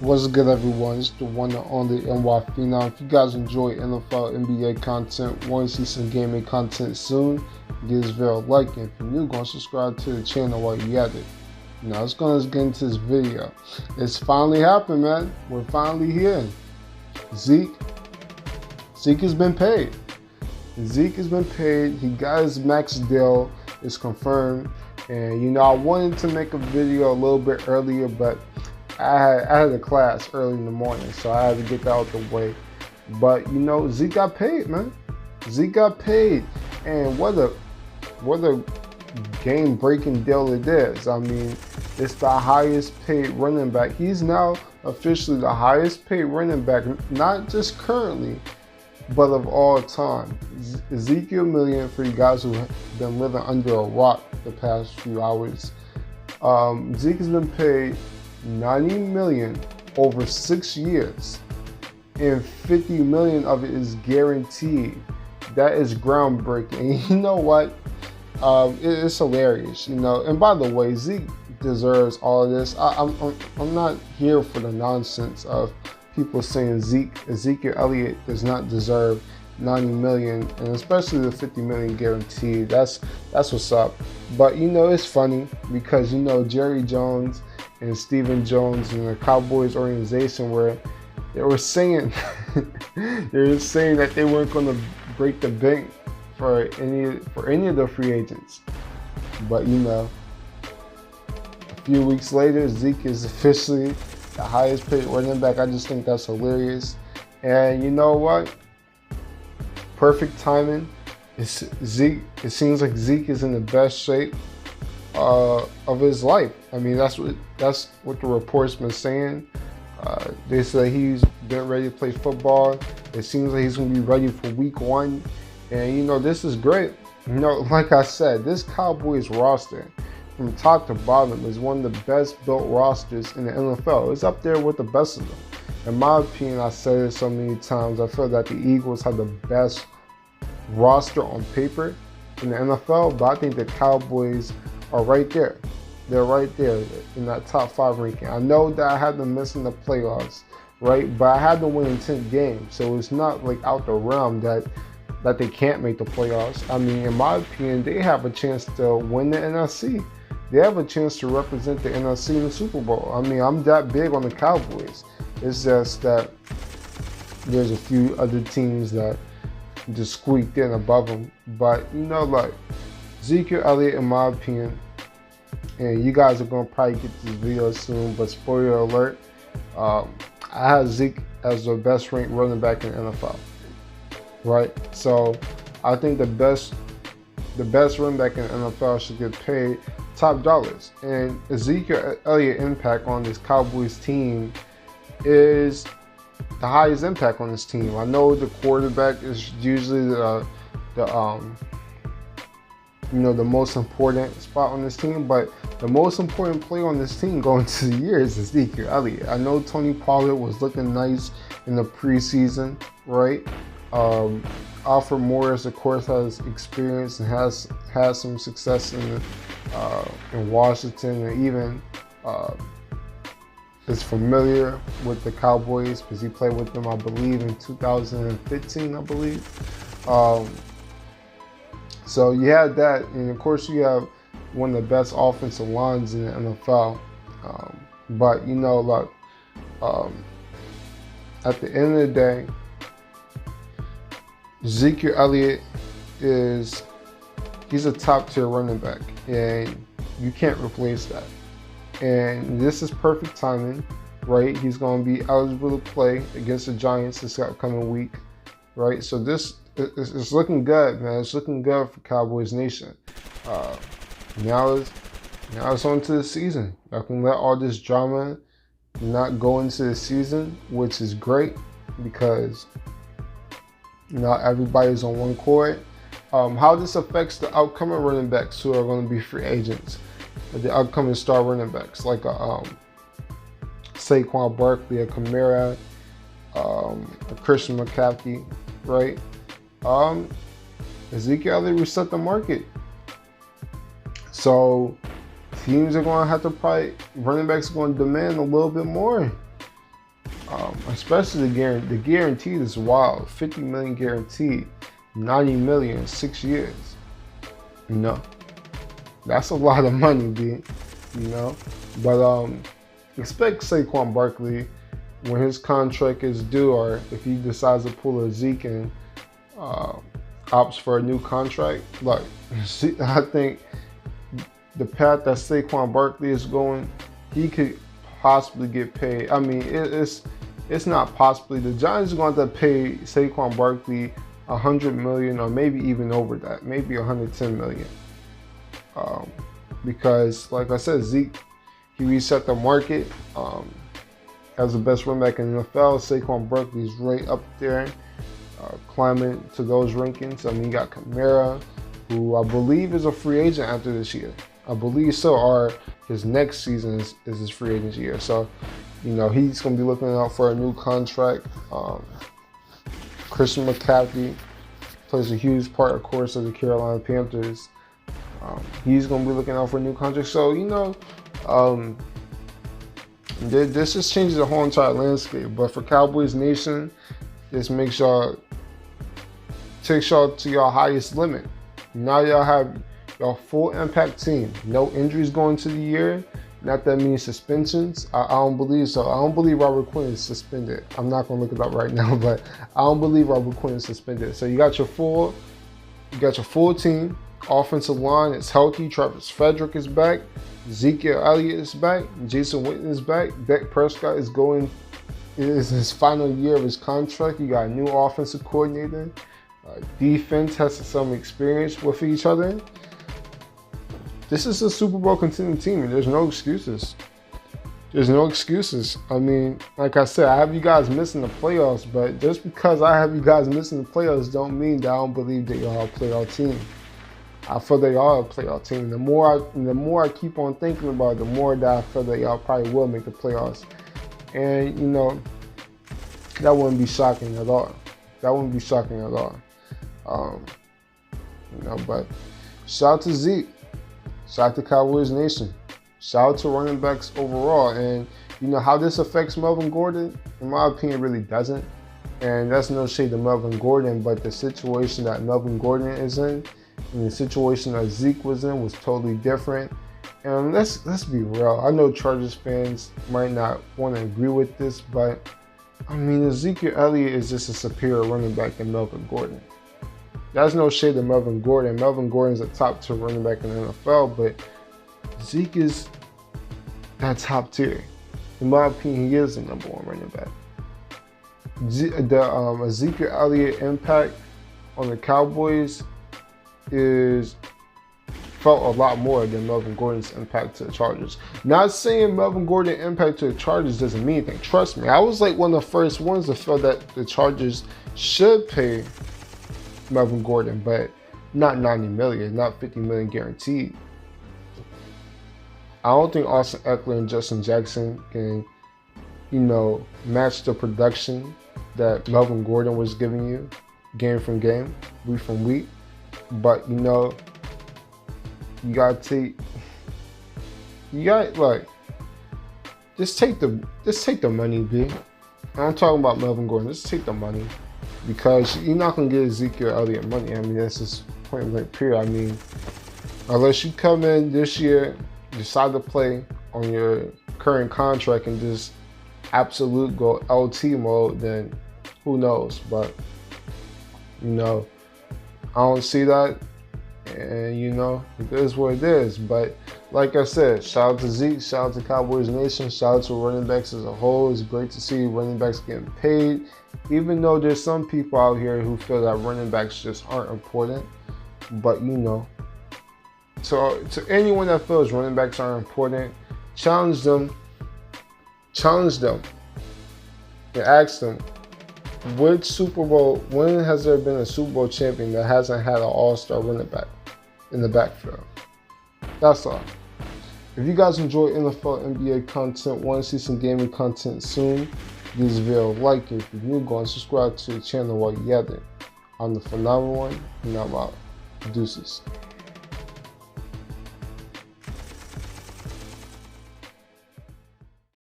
What's good, everyone? It's the one and only NY Phenom. If you guys enjoy NFL, NBA content, want to see some gaming content soon, give this video a like, and if you're new, go and subscribe to the channel while you at it. Now, let's get into this video. It's finally happened, man. We're finally here. Zeke has been paid. Zeke has been paid. He got his max deal. It's confirmed. And, I wanted to make a video a little bit earlier, but I had a class early in the morning, so I had to get that out the way. But Zeke got paid, man. Zeke got paid, and what a game-breaking deal it is. I mean, it's the highest paid running back. He's now officially the highest paid running back, not just currently, but of all time. Ezekiel Million, for you guys who have been living under a rock the past few hours. Zeke has been paid $90 million over 6 years, and $50 million of it is guaranteed. That is groundbreaking. You know what? It's hilarious. And by the way, Zeke deserves all of this. I'm not here for the nonsense of people saying Ezekiel Elliott does not deserve $90 million, and especially the $50 million guaranteed. That's what's up. But it's funny because Jerry Jones and Stephen Jones and the Cowboys organization they were saying that they weren't going to break the bank for any of the free agents. But a few weeks later, Zeke is officially the highest paid running back. I just think that's hilarious. And you know what? Perfect timing. It seems like Zeke is in the best shape of his life. I mean, that's what the report's been saying. They say he's been ready to play football. It seems like he's going to be ready for week 1. And, this is great. Like I said, this Cowboys roster from top to bottom is one of the best built rosters in the NFL. It's up there with the best of them. In my opinion, I said it so many times, I feel that the Eagles have the best roster on paper in the NFL, but I think the Cowboys are right there. They're right there in that top 5 ranking. I know that I had them missing the playoffs, right? But I had them winning 10 games, so it's not like out the realm that they can't make the playoffs. I mean, in my opinion, they have a chance to win the NFC. They have a chance to represent the NFC in the Super Bowl. I mean, I'm that big on the Cowboys. It's just that there's a few other teams that just squeaked in above them. But, like, Ezekiel Elliott, in my opinion, and you guys are going to probably get this video soon, but spoiler alert, I have Zeke as the best ranked running back in the NFL, right? So I think the best running back in the NFL should get paid top dollars. And Ezekiel Elliott's impact on this Cowboys team is the highest impact on this team. I know the quarterback is usually the most important spot on this team, but the most important player on this team going into the year is Ezekiel Elliott. I know Tony Pollard was looking nice in the preseason, right? Alfred Morris, of course, has experience and has had some success in Washington, and even is familiar with the Cowboys because he played with them, I believe, in 2015, I believe. So you have that, and of course you have one of the best offensive lines in the NFL. But look, at the end of the day, Ezekiel Elliott he's a top tier running back, and you can't replace that. And this is perfect timing, right? He's going to be eligible to play against the Giants this upcoming week, right? So it's looking good, man. It's looking good for Cowboys Nation. Now it's on to the season. I can let all this drama not go into the season, which is great because not everybody's on one court. How this affects the upcoming running backs who are going to be free agents, the upcoming star running backs like Saquon Barkley, a Kamara, a Christian McCaffrey, right? Ezekiel Elliott reset the market. So teams are going to have to running backs are going to demand a little bit more. Especially the guaranteed is wild. $50 million guaranteed, $90 million in 6 years. You know, that's a lot of money, B. You know, but expect Saquon Barkley when his contract is due, or if he decides to pull a Zeke and opts for a new contract. Look, I think the path that Saquon Barkley is going, he could possibly get paid. I mean, it's not possibly. The Giants are going to pay Saquon Barkley $100 million, or maybe even over that, maybe $110 million. Because, like I said, Zeke, he reset the market as the best running back in the NFL. Saquon Barkley is right up there, climbing to those rankings. I mean, you got Kamara, who I believe is a free agent after this year. I believe so, or his next season is his free agent year. So, you know, he's going to be looking out for a new contract. Christian McCaffrey plays a huge part, of course, of the Carolina Panthers. He's going to be looking out for a new contract. So, you know, this just changes the whole entire landscape. But for Cowboys Nation, just make y'all, take y'all to your highest limit. Now y'all have your full impact team. No injuries going to the year. Not that many suspensions. I don't believe so. I don't believe Robert Quinn is suspended. I'm not going to look it up right now, but I don't believe Robert Quinn is suspended. So you got your full team. Offensive line is healthy. Travis Frederick is back. Zeke Elliott is back. Jason Witten is back. Dak Prescott is his final year of his contract. You got a new offensive coordinator. Defense has some experience with each other. This is a Super Bowl contending team, and there's no excuses. There's no excuses. I mean, like I said, I have you guys missing the playoffs, but just because I have you guys missing the playoffs don't mean that I don't believe that y'all are a playoff team. I feel that y'all are a playoff team. The more I keep on thinking about it, the more that I feel that y'all probably will make the playoffs. And, you know, that wouldn't be shocking at all. That wouldn't be shocking at all. You know, but shout out to Zeke. Shout out to Cowboys Nation. Shout out to running backs overall. And, you know, how this affects Melvin Gordon, in my opinion, really doesn't. And that's no shade to Melvin Gordon, but the situation that Melvin Gordon is in and the situation that Zeke was in was totally different. And let's be real. I know Chargers fans might not want to agree with this, but, I mean, Ezekiel Elliott is just a superior running back than Melvin Gordon. That's no shade to Melvin Gordon. Melvin Gordon's a top tier running back in the NFL, but Zeke is that top tier. In my opinion, he is the number one running back. The Ezekiel Elliott impact on the Cowboys felt a lot more than Melvin Gordon's impact to the Chargers. Not saying Melvin Gordon's impact to the Chargers doesn't mean anything. Trust me, I was like one of the first ones to feel that the Chargers should pay Melvin Gordon, but not $90 million, not $50 million guaranteed. I don't think Austin Eckler and Justin Jackson can, you know, match the production that Melvin Gordon was giving you game from game, week from week. But, you know, you got like, just take the money, B. I'm talking about Melvin Gordon. Just take the money, because you're not gonna get Ezekiel Elliott money. I mean, that's just point blank period. I mean, unless you come in this year, decide to play on your current contract and just absolute go LT mode, then who knows? But, you know, I don't see that, and, you know, it is what it is. But like I said, shout out to Zeke, shout out to Cowboys Nation, shout out to running backs as a whole. It's great to see running backs getting paid, even though there's some people out here who feel that running backs just aren't important. But, you know, so to anyone that feels running backs aren't important, challenge them, and ask them, which Super Bowl, when has there been a Super Bowl champion that hasn't had an all-star running back in the backfield? That's all. If you guys enjoy NFL, NBA content, want to see some gaming content soon, give this video a like. If you're new, go and subscribe to the channel while you're at it. I'm the Phenomenal One, and I'm out. Deuces.